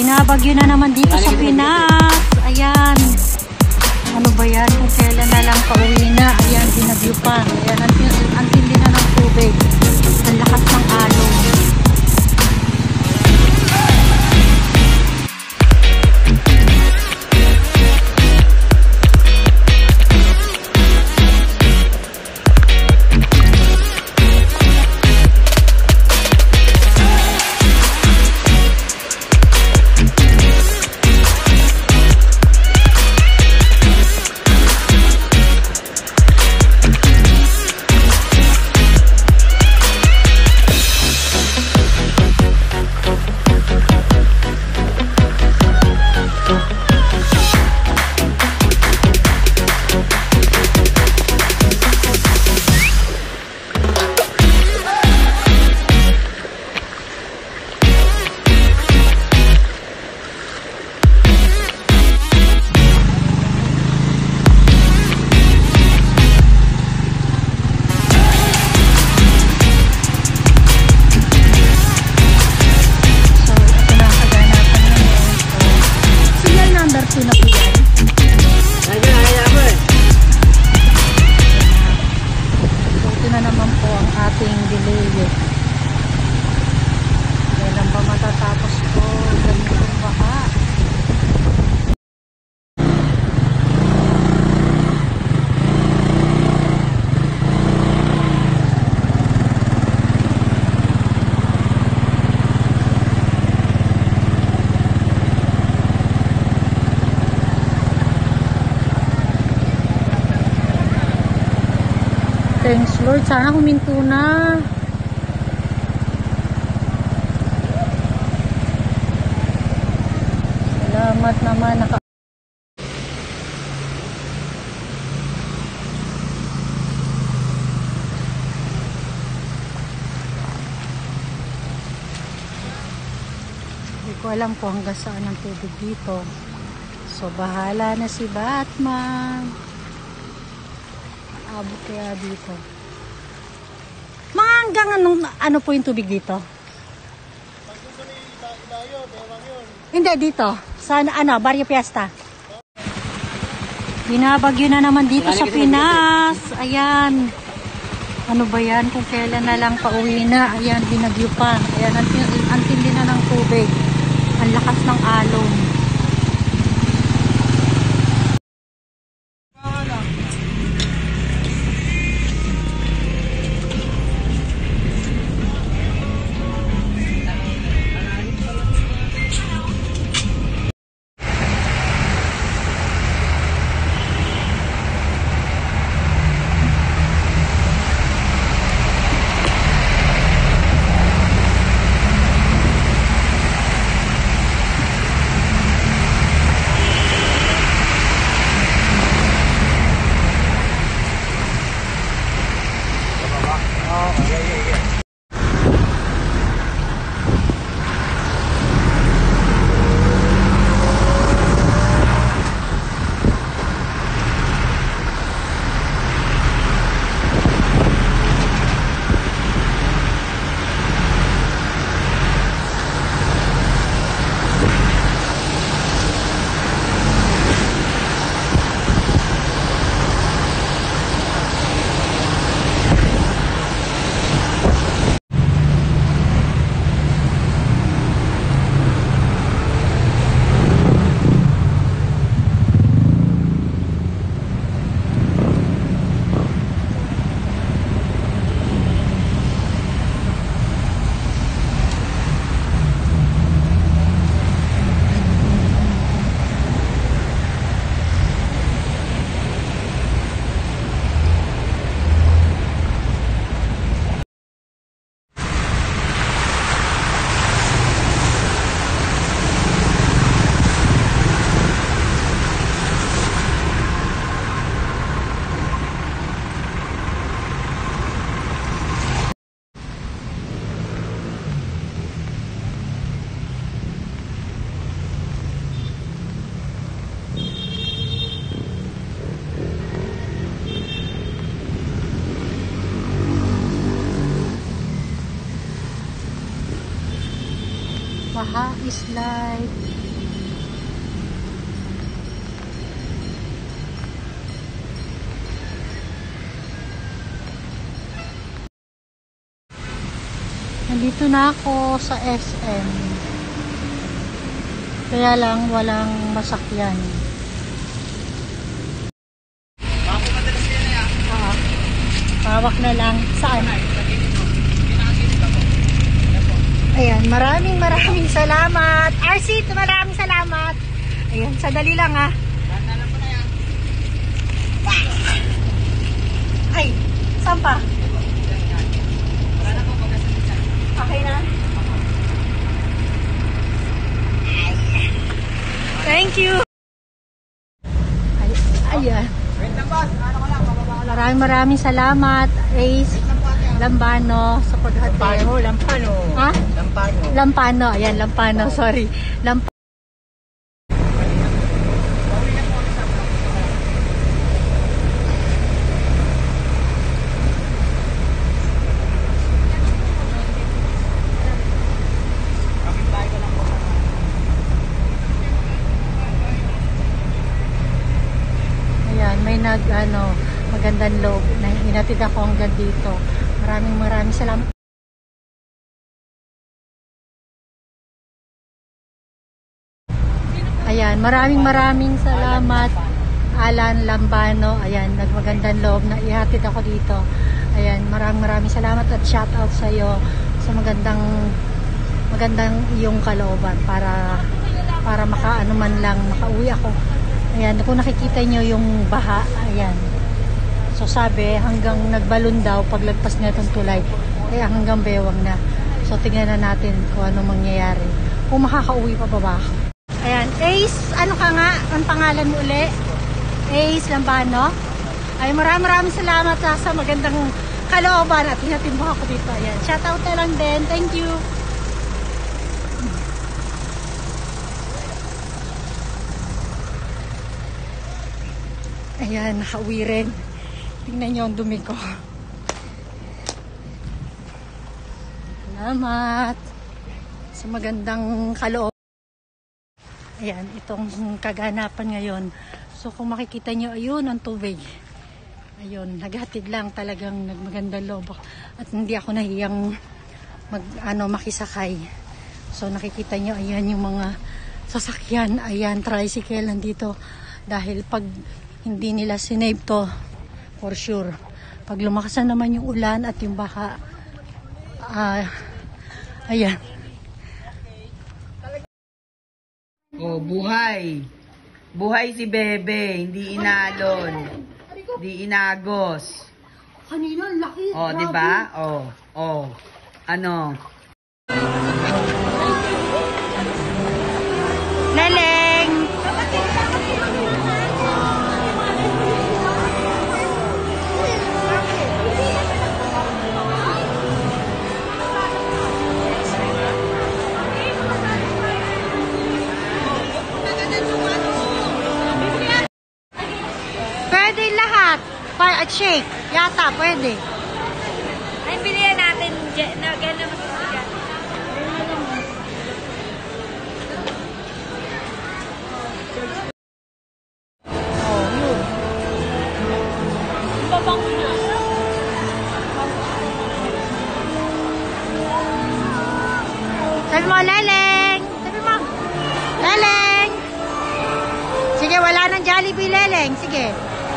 Binabagyo na naman dito sa Pinas. Ayan. Ano ba yan? Kung kailan na lang pauwi na. Ayan, binagyo pa. Ayan, ang tindi na ng tubig. Ang lakas ng alon. Thanks Lord, sana huminto na. Salamat naman. Hindi ko alam kung hanggang saan ang tubig dito. So bahala na si Batman. Abot kaya dito. Mga hanggang ano po yung tubig dito? Hindi, dito. Sa Barrio Fiesta. Binabagyo na naman dito sa Pinas. Ayan. Ano ba yan? Kung kailan na lang pauwi na. Ayan, binagyo pa. Ayan, ang tindi na ng tubig. Ang lakas ng alon. Baha is life. Nandito na ako sa SM. Kaya lang walang masakyan. Hawak na lang. Saan? Ayan, maraming salamat. RC, maraming salamat. Ayan, sadali lang ha. Ay, saan pa? Okay na? Thank you. Ayan. Maraming salamat, Ace Lambano sa paghatid. Lampano. Ha? Lampano. Ayan, Lampano. Sorry. Ayan, may magandang loob na hinatid ako hanggang dito. Maraming salamat. Ayan, maraming salamat, Alan Lambano. Ayan, nagmagandang loob na ihatid ako dito. Ayan, maraming salamat at shout out sa iyo sa magandang iyong kalooban para makaano man lang makauwi ako. Ayan, kung nakikita nyo yung baha, ayan. So sabi, hanggang nagbalon daw paglagpas niya itong tulay. Kaya hanggang bewang na. So tingnan na natin kung ano mangyayari. Kung makakauwi pa ba ako. Ayan, Ace, ano ka nga? Ang pangalan mo uli? Ace Lambano. Ay, maraming salamat sa magandang kalooban at hinatid mo ako dito. Ayan, shout out na lang din. Thank you. Ayan, nakauwi rin. Tingnan nyo ang dumi ko. Salamat sa magandang kaloob. Ayan, itong kaganapan ngayon. So kung makikita nyo, ayun ang tubig. Ayun, naghatid lang talagang nagmagandang loob. At hindi ako nahiyang makisakay. So nakikita nyo, ayan yung mga sasakyan. Ayan, tricycle nandito. Dahil pag hindi nila sinave to, for sure. Pag lumakasan naman yung ulan at yung baha, ayan. Oh, buhay. Buhay si Bebe, hindi inalon. Hindi inagos. Kanina, laki. Oh, di ba? Oh. Ano? Leleng! Pwede lahat. At shake. Yata, pwede. Ay, bilihan natin na gano'n masasya. Oh, yun. Babang na. Sabi mo, Leleng! Sabi mo, Leleng! Sige, wala nang Jollibee, Leleng. Sige.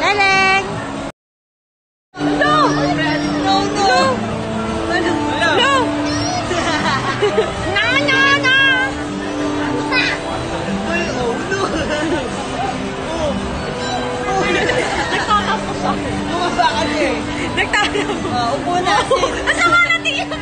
Leleng! No! No! No! Nagtatapos ako. Bumaba ka niya eh. Nagtatapos. Upo na. Asa ka natin yung